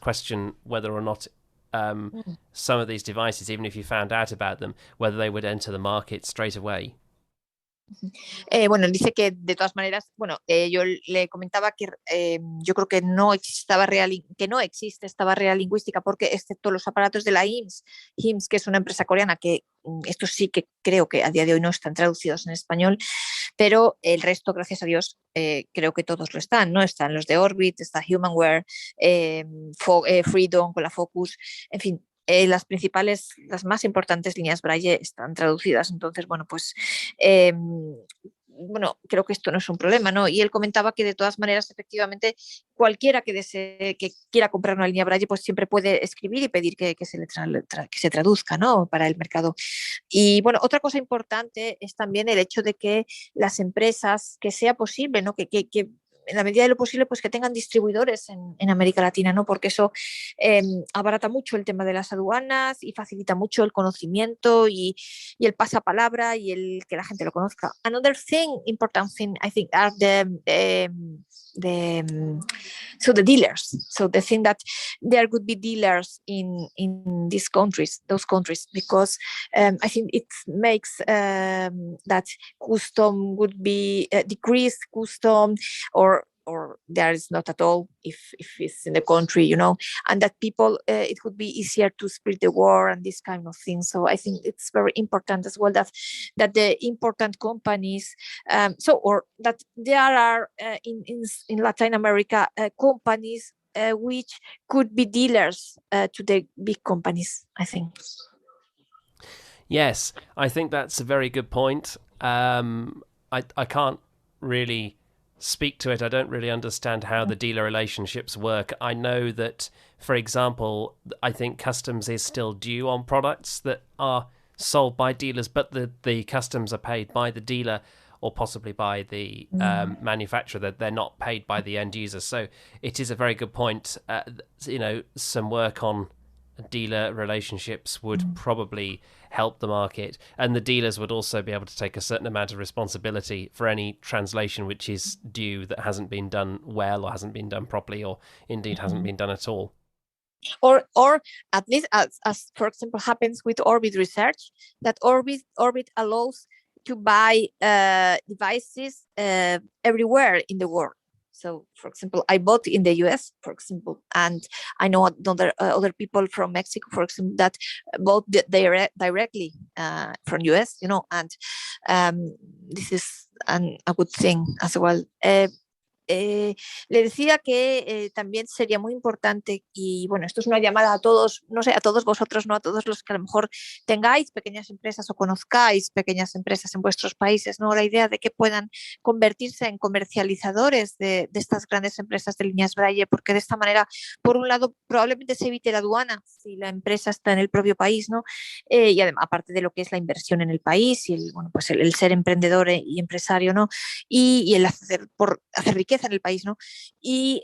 question whether or not some of these devices, even if you found out about them, whether they would enter the market straight away. Bueno, él dice que de todas maneras, bueno, yo le comentaba que yo creo que no existe esta barrera lingüística, porque excepto los aparatos de la IMS, que es una empresa coreana, que estos sí que creo que a día de hoy no están traducidos en español, pero el resto, gracias a Dios, creo que todos lo están, ¿no? Están los de Orbit, está Humanware, Freedom con la Focus, en fin. Las más importantes líneas Braille están traducidas. Entonces, bueno, pues bueno, creo que esto no es un problema, ¿no? Y él comentaba que de todas maneras, efectivamente, cualquiera que quiera comprar una línea Braille, pues siempre puede escribir y pedir que se traduzca, ¿no? Para el mercado. Y bueno, otra cosa importante es también el hecho de que las empresas, que sea posible, ¿no? Que en la medida de lo posible, pues que tengan distribuidores en América Latina, ¿no? Porque eso abarata mucho el tema de las aduanas y facilita mucho el conocimiento y el pasapalabra y el que la gente lo conozca. Another important thing, I think, are the dealers. So the thing that there could be dealers in those countries, because I think it makes that custom would be decreased custom, or there is not at all if it's in the country, you know, and that people it would be easier to spread the word and this kind of thing. So I think it's very important as well that the important companies, or that there are in Latin America companies which could be dealers to the big companies, I think. Yes, I think that's a very good point. I can't really speak to it. I don't really understand how the dealer relationships work. I know that, for example, I think customs is still due on products that are sold by dealers, but the customs are paid by the dealer or possibly by the manufacturer, that they're not paid by the end user. So it is a very good point. You know, some work on dealer relationships would probably help the market, and the dealers would also be able to take a certain amount of responsibility for any translation which is due that hasn't been done well or hasn't been done properly, or indeed hasn't been done at all. Or at least as for example happens with Orbit Research, that Orbit allows to buy devices everywhere in the world. So, for example, I bought in the US, for example, and I know other people from Mexico, for example, that bought directly from US, you know, and this is a good thing as well. Le decía que también sería muy importante, y bueno, esto es una llamada a todos, no sé, a todos vosotros, no a todos los que a lo mejor tengáis pequeñas empresas o conozcáis pequeñas empresas en vuestros países, ¿no? La idea de que puedan convertirse en comercializadores de estas grandes empresas de líneas Braille, porque de esta manera, por un lado, probablemente se evite la aduana si la empresa está en el propio país, ¿no? Y además, aparte de lo que es la inversión en el país y el ser emprendedor y empresario, ¿no? Y el hacer riqueza en el país, ¿no? Y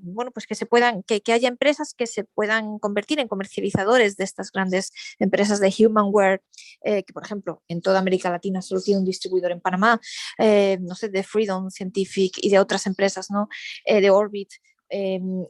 bueno, pues que haya empresas que se puedan convertir en comercializadores de estas grandes empresas de Humanware, que por ejemplo en toda América Latina solo tiene un distribuidor en Panamá, no sé, de Freedom Scientific y de otras empresas, ¿no? De Orbit.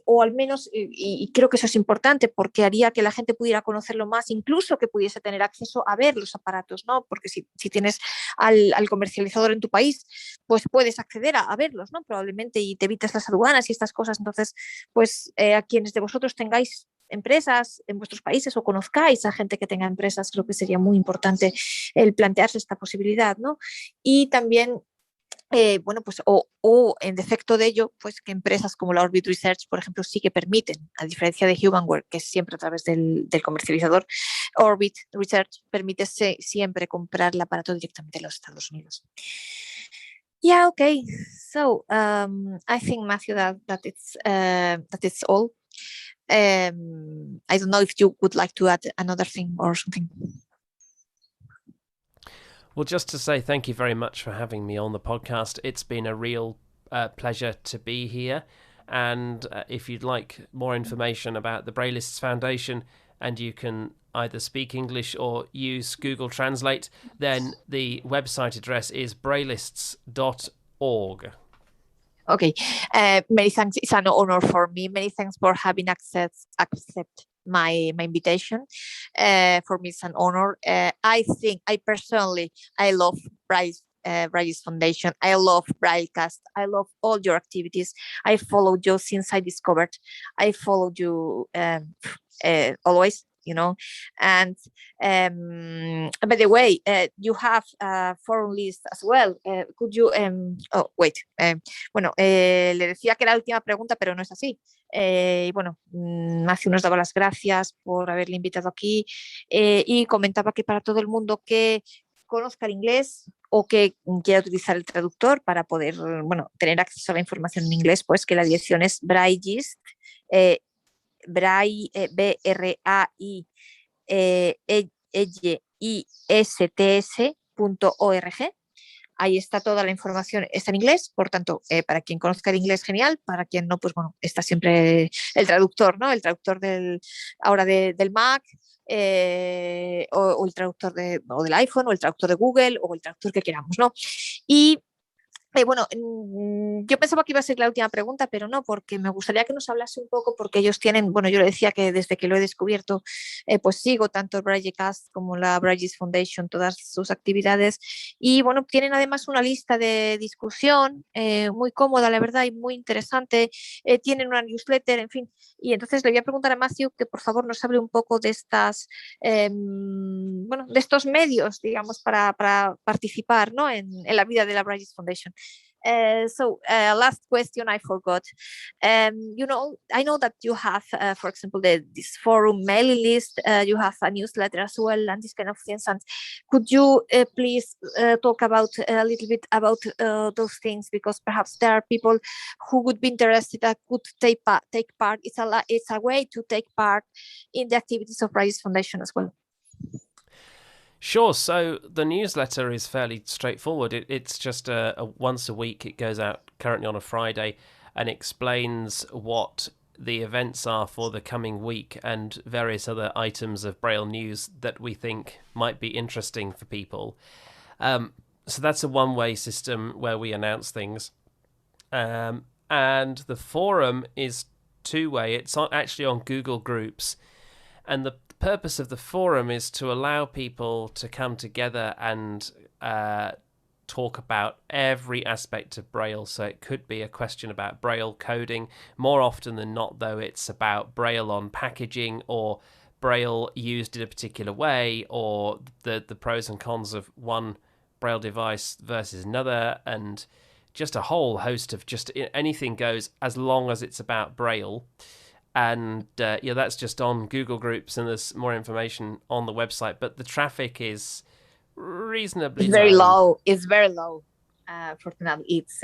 O al menos, y creo que eso es importante porque haría que la gente pudiera conocerlo más, incluso que pudiese tener acceso a ver los aparatos, ¿no? Porque si tienes al comercializador en tu país, pues puedes acceder a verlos, ¿no? Probablemente, y te evitas las aduanas y estas cosas. Entonces, pues a quienes de vosotros tengáis empresas en vuestros países o conozcáis a gente que tenga empresas, creo que sería muy importante el plantearse esta posibilidad, ¿no? Y también bueno, pues o en defecto de ello, pues que empresas como la Orbit Research, por ejemplo, sí que permiten, a diferencia de Humanware, que es siempre a través del comercializador, Orbit Research permite siempre comprar el aparato directamente en los Estados Unidos. Yeah, okay. So I think, Mathew, that it's all. I don't know if you would like to add another thing or something. Well, just to say thank you very much for having me on the podcast. It's been a real pleasure to be here. And if you'd like more information about the Braillists Foundation, and you can either speak English or use Google Translate, then the website address is braillists.org. Okay, many thanks. It's an honor for me. Many thanks for having accept my invitation. For me, it's an honor. I personally love Braille's Foundation. I love Braillecast. I love all your activities. I followed you since I discovered. I followed you always, and by the way, you have a forum list as well. Could you le decía que era la última pregunta, pero no es así. Mathew nos daba las gracias por haberle invitado aquí, y comentaba que para todo el mundo que conozca el inglés o que quiera utilizar el traductor para poder tener acceso a la información en inglés, pues que la dirección es Braillist, BRAILLISTS.org. Ahí está toda la información, está en inglés, por tanto, para quien conozca el inglés, genial. Para quien no, pues está siempre el traductor, ¿no? El traductor del Mac, o el traductor o del iPhone, o el traductor de Google, o el traductor que queramos, ¿no? Y yo pensaba que iba a ser la última pregunta, pero no, porque me gustaría que nos hablase un poco, porque ellos tienen, yo le decía que desde que lo he descubierto, pues sigo tanto el Braillecast como la Braille's Foundation, todas sus actividades, y tienen además una lista de discusión muy cómoda, la verdad, y muy interesante. Tienen una newsletter, en fin, y entonces le voy a preguntar a Mathew que por favor nos hable un poco de estas, de estos medios, digamos, para participar, ¿no? en la vida de la Braille's Foundation. Last question I forgot. I know that you have, for example, this forum mailing list. You have a newsletter as well, and this kind of things. And could you please talk about a little bit about those things, because perhaps there are people who would be interested that could take part. It's a way to take part in the activities of Braille's Foundation as well. Sure. So the newsletter is fairly straightforward. It's just a once a week. It goes out currently on a Friday and explains what the events are for the coming week and various other items of Braille news that we think might be interesting for people. So that's a one-way system where we announce things. And the forum is two-way. It's actually on Google Groups. And the purpose of the forum is to allow people to come together and talk about every aspect of Braille. So it could be a question about Braille coding. More often than not, though, it's about Braille on packaging, or Braille used in a particular way, or the pros and cons of one Braille device versus another, and just a whole host of just anything goes, as long as it's about Braille. And that's just on Google Groups, and there's more information on the website. But the traffic is reasonably low. It's very low. Fortunately, it's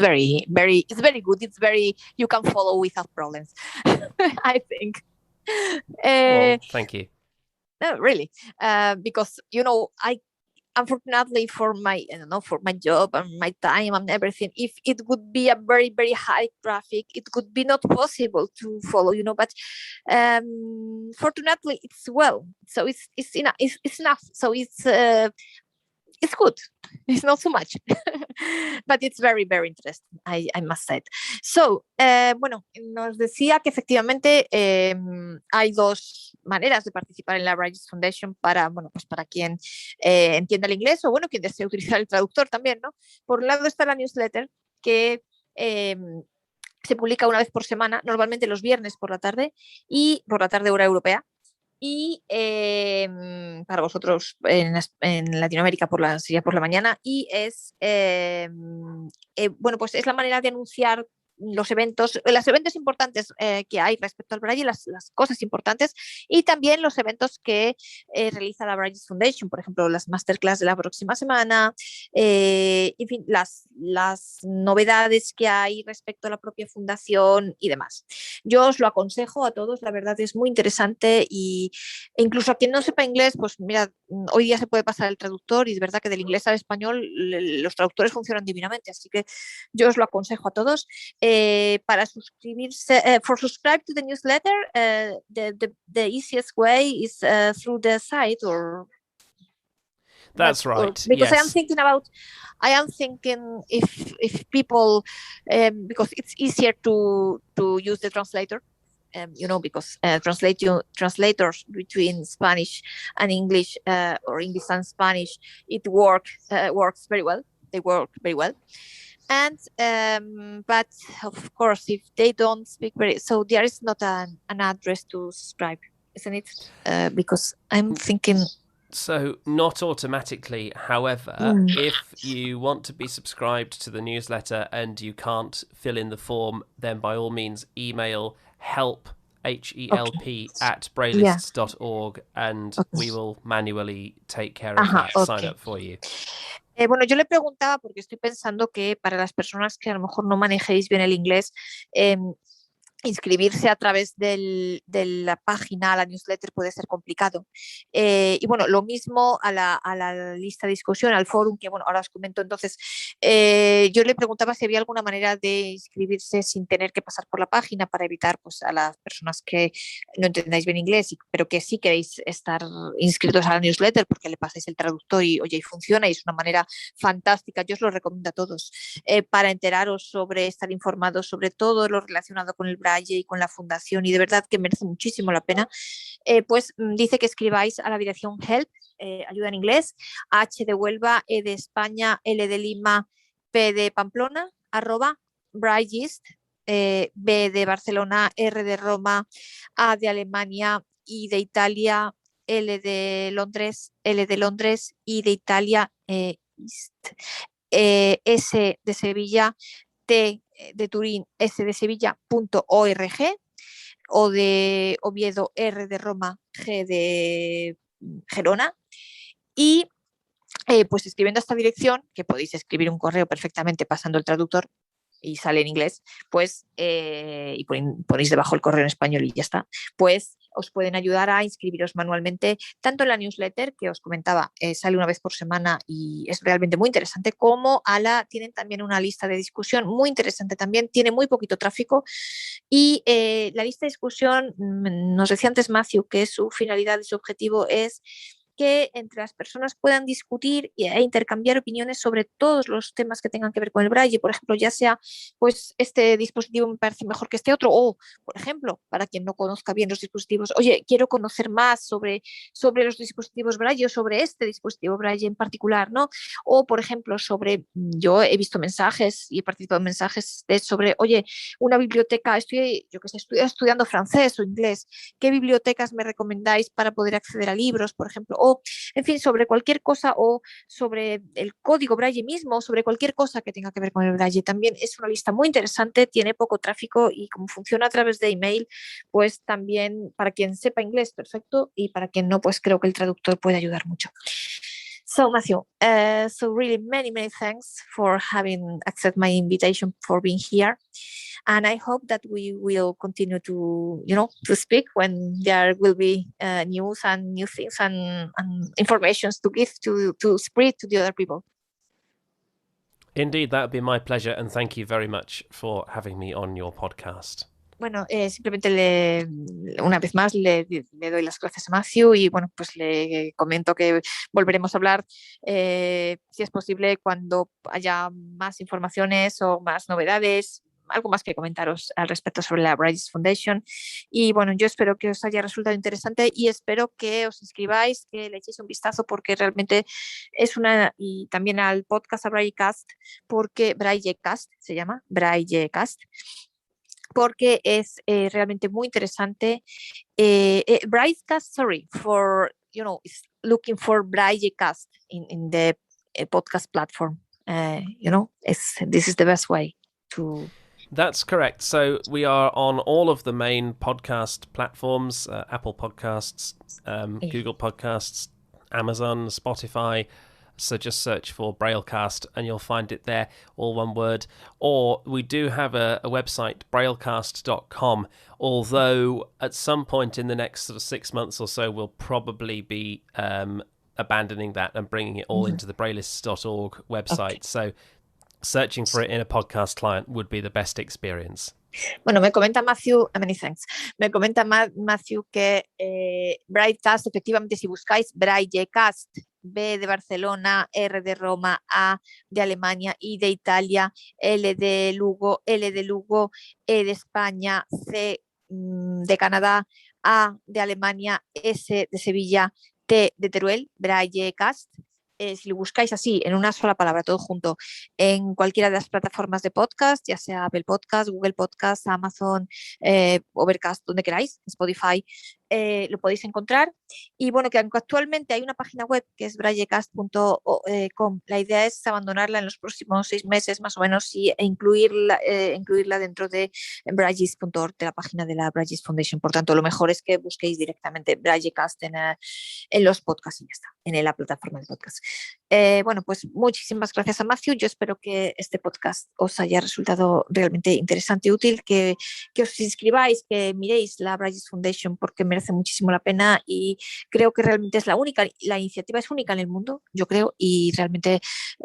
very, very, it's very good. It's very, you can follow without problems. I think. Well, thank you. No, really, because unfortunately for my job and my time and everything, if it would be a very, very high traffic, it would be not possible to follow, but fortunately it's so it's enough, so it's good. It's not so much, but it's very, very interesting, I must say. So, nos decía que efectivamente hay dos maneras de participar en la Braille's Foundation para quien entienda el inglés, o quien desee utilizar el traductor también, ¿no? Por un lado está la newsletter, que se publica una vez por semana, normalmente los viernes por la tarde hora europea. Y para vosotros en Latinoamérica sería por la mañana, y es pues es la manera de anunciar los eventos importantes que hay respecto al Braille, las cosas importantes, y también los eventos que realiza la Braille Foundation, por ejemplo, las masterclass de la próxima semana, en fin, las novedades que hay respecto a la propia fundación y demás. Yo os lo aconsejo a todos, la verdad es muy interesante e incluso a quien no sepa inglés, pues mira, hoy día se puede pasar el traductor y es verdad que del inglés al español los traductores funcionan divinamente, así que yo os lo aconsejo a todos. Para suscribirse, for subscribe to the newsletter, the easiest way is through the site or. That's right. Because yes. I am thinking if people, because it's easier to use the translator, because translators between Spanish and English or English and Spanish, it works very well. They work very well. And but of course, if they don't speak so there is not an address to subscribe, isn't it? Because I'm thinking. So not automatically, however, if you want to be subscribed to the newsletter and you can't fill in the form, then by all means email help at braillists.org and we will manually take care of that sign up for you. Bueno, yo le preguntaba porque estoy pensando que para las personas que a lo mejor no manejéis bien el inglés, inscribirse a través de la página, a la newsletter puede ser complicado. Y bueno, lo mismo a la lista de discusión, al forum, que bueno, ahora os comento. Entonces, yo le preguntaba si había alguna manera de inscribirse sin tener que pasar por la página para evitar pues a las personas que no entendáis bien inglés, pero que sí queréis estar inscritos a la newsletter porque le pasáis el traductor y oye, y funciona y es una manera fantástica. Yo os lo recomiendo a todos para enteraros sobre, estar informados sobre todo lo relacionado con el Braille y con la fundación, y de verdad que merece muchísimo la pena. Pues dice que escribáis a la dirección help, ayuda en inglés, H de Huelva, E de España, L de Lima, P de Pamplona, @braillist, B de Barcelona, R de Roma, A de Alemania, I de Italia, L de Londres, I de Italia, S de Sevilla, T de Turín, S de Sevilla.org, O de Oviedo, R de Roma, G de Gerona. Y pues escribiendo a esta dirección, que podéis escribir un correo perfectamente pasando el traductor y sale en inglés, pues y ponéis debajo el correo en español y ya está, pues os pueden ayudar a inscribiros manualmente tanto en la newsletter que os comentaba, sale una vez por semana y es realmente muy interesante, como tienen también una lista de discusión muy interesante también, tiene muy poquito tráfico y la lista de discusión, nos decía antes Mathew que su finalidad y su objetivo es que entre las personas puedan discutir e intercambiar opiniones sobre todos los temas que tengan que ver con el Braille. Por ejemplo, ya sea, pues este dispositivo me parece mejor que este otro, o, por ejemplo, para quien no conozca bien los dispositivos, oye, quiero conocer más sobre los dispositivos Braille o sobre este dispositivo Braille en particular, ¿no? O, por ejemplo, yo he visto mensajes y he participado en mensajes sobre, oye, una biblioteca, estoy estudiando francés o inglés, ¿qué bibliotecas me recomendáis para poder acceder a libros, por ejemplo? O, en fin, sobre cualquier cosa, o sobre el código Braille mismo, sobre cualquier cosa que tenga que ver con el Braille. También es una lista muy interesante, tiene poco tráfico y como funciona a través de email, pues también para quien sepa inglés, perfecto, y para quien no, pues creo que el traductor puede ayudar mucho. So, Mathew, so really many thanks for having accepted my invitation, for being here. And I hope that we will continue to speak when there will be news and new things and informations to give to spread to the other people. Indeed, that would be my pleasure. And thank you very much for having me on your podcast. Bueno, simplemente una vez más le doy las gracias a Mathew y bueno, pues le comento que volveremos a hablar si es posible cuando haya más informaciones o más novedades, algo más que comentaros al respecto sobre la Braille Foundation. Y bueno, yo espero que os haya resultado interesante y espero que os inscribáis, que le echéis un vistazo porque realmente es y también al podcast, a Braillecast, porque Braillecast se llama, Braillecast, porque es realmente muy interesante. Braillecast, is looking for Braillecast in the podcast platform. This is the best way to That's correct. So we are on all of the main podcast platforms, Apple Podcasts, Google Podcasts, Amazon, Spotify. So just search for Braillecast and you'll find it there, all one word. Or we do have a website, braillecast.com, although at some point in the next sort of 6 months or so, we'll probably be abandoning that and bringing it all into the braillists.org website. Okay. So searching for it in a podcast client would be the best experience. Bueno, me comenta Mathew, many thanks. Me comenta Mathew que Braillecast, efectivamente, si buscáis Braillecast, B de Barcelona, R de Roma, A de Alemania, I de Italia, L de Lugo, L de Lugo, E de España, C de Canadá, A de Alemania, S de Sevilla, T de Teruel, Braillecast. Si lo buscáis así, en una sola palabra, todo junto, en cualquiera de las plataformas de podcast, ya sea Apple Podcast, Google Podcast, Amazon, Overcast, donde queráis, Spotify, lo podéis encontrar. Y bueno, que aunque actualmente hay una página web que es braillecast.com, la idea es abandonarla en los próximos 6 meses más o menos e incluirla dentro de brailles.org, de la página de la Brailles Foundation. Por tanto, lo mejor es que busquéis directamente Braillecast en los podcasts y ya está, en la plataforma de podcast. Bueno, pues muchísimas gracias a Mathew. Yo espero que este podcast os haya resultado realmente interesante y útil, que os inscribáis, que miréis la Brailles Foundation porque merece muchísimo la pena y creo que realmente es la iniciativa es única en el mundo, yo creo, y realmente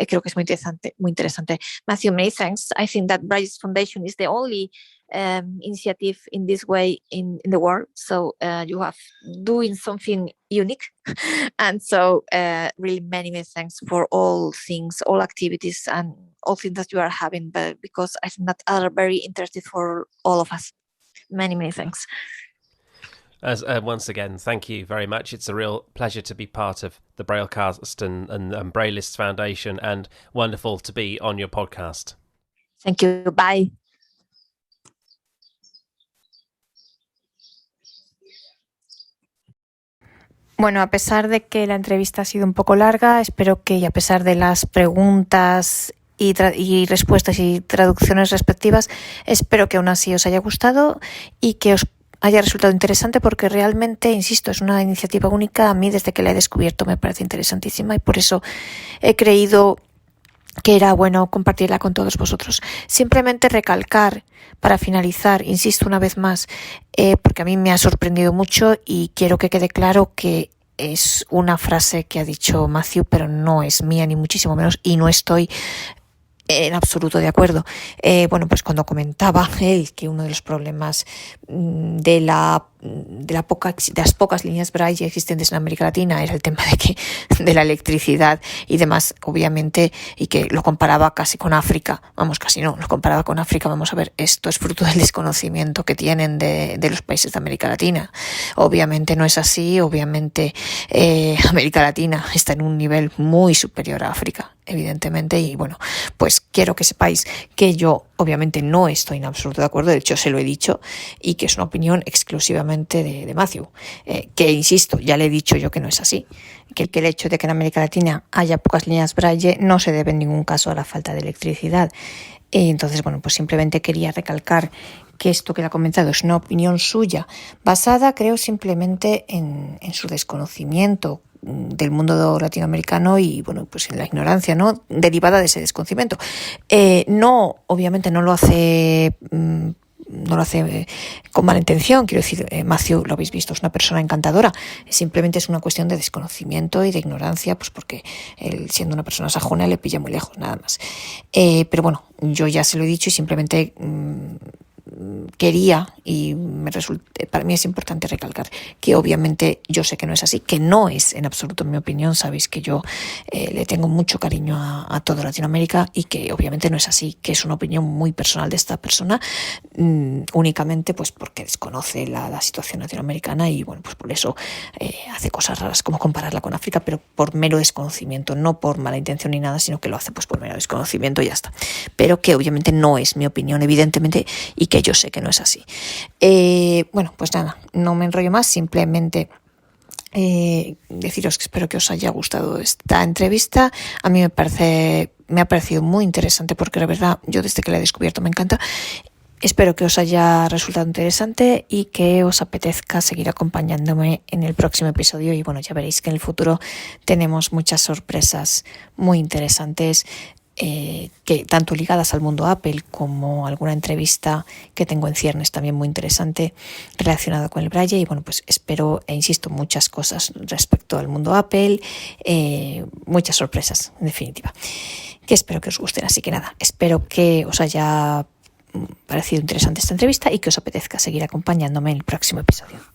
creo que es muy interesante. Mathew, many thanks. I think that Brailles Foundation is the only initiative in this way in the world, so you have doing something unique and so really many thanks for all things, all activities and all things that you are having, but because I think that are very interesting for all of us. Many thanks. Once again, thank you very much. It's a real pleasure to be part of the Braillecast and Braillists Foundation, and wonderful to be on your podcast. Thank you. Bye. Bueno, a pesar de que la entrevista ha sido un poco larga, espero que, y a pesar de las preguntas y respuestas y traducciones respectivas, espero que aún así os haya gustado y que os haya resultado interesante, porque realmente, insisto, es una iniciativa única. A mí, desde que la he descubierto, me parece interesantísima y por eso he creído que era bueno compartirla con todos vosotros. Simplemente recalcar, para finalizar, insisto una vez más, porque a mí me ha sorprendido mucho y quiero que quede claro que es una frase que ha dicho Mathew, pero no es mía ni muchísimo menos, y no estoy en absoluto de acuerdo. Bueno, pues cuando comentaba él que uno de los problemas de las pocas líneas Braille existentes en América Latina era el tema de la electricidad y demás, obviamente, y que lo comparaba casi con África, lo comparaba con África. Vamos a ver, esto es fruto del desconocimiento que tienen de los países de América Latina. Obviamente no es así, obviamente América Latina está en un nivel muy superior a África, evidentemente, y bueno, pues quiero que sepáis que yo obviamente no estoy en absoluto de acuerdo, de hecho se lo he dicho, y que es una opinión exclusivamente de Mathew, que insisto, ya le he dicho yo que no es así, que el hecho de que en América Latina haya pocas líneas Braille no se debe en ningún caso a la falta de electricidad. Entonces, bueno, pues simplemente quería recalcar que esto que le ha comentado es una opinión suya, basada, creo, simplemente en su desconocimiento del mundo latinoamericano y, bueno, pues en la ignorancia, ¿no?, derivada de ese desconocimiento. No, obviamente no lo hace con mala intención, quiero decir, Mathew, lo habéis visto, es una persona encantadora, simplemente es una cuestión de desconocimiento y de ignorancia, pues porque él, siendo una persona sajona, le pilla muy lejos, nada más. Pero bueno, yo ya se lo he dicho y simplemente quería, y para mí es importante recalcar que obviamente yo sé que no es así, que no es en absoluto mi opinión. Sabéis que yo le tengo mucho cariño a toda Latinoamérica y que obviamente no es así, que es una opinión muy personal de esta persona, únicamente pues porque desconoce la situación latinoamericana y bueno, pues por eso hace cosas raras como compararla con África, pero por mero desconocimiento, no por mala intención ni nada, sino que lo hace pues por mero desconocimiento y ya está. Pero que obviamente no es mi opinión, evidentemente, y que yo sé que no es así. Bueno, pues nada, no me enrollo más, simplemente deciros que espero que os haya gustado esta entrevista. A mí me ha parecido muy interesante porque la verdad yo desde que la he descubierto me encanta Espero que os haya resultado interesante y que os apetezca seguir acompañándome en el próximo episodio. Y bueno, ya veréis que en el futuro tenemos muchas sorpresas muy interesantes, que tanto ligadas al mundo Apple como alguna entrevista que tengo en ciernes también muy interesante relacionada con el Braille. Y bueno, pues espero e insisto muchas cosas respecto al mundo Apple, muchas sorpresas en definitiva, que espero que os gusten. Así que nada, espero que os haya parecido interesante esta entrevista y que os apetezca seguir acompañándome en el próximo episodio.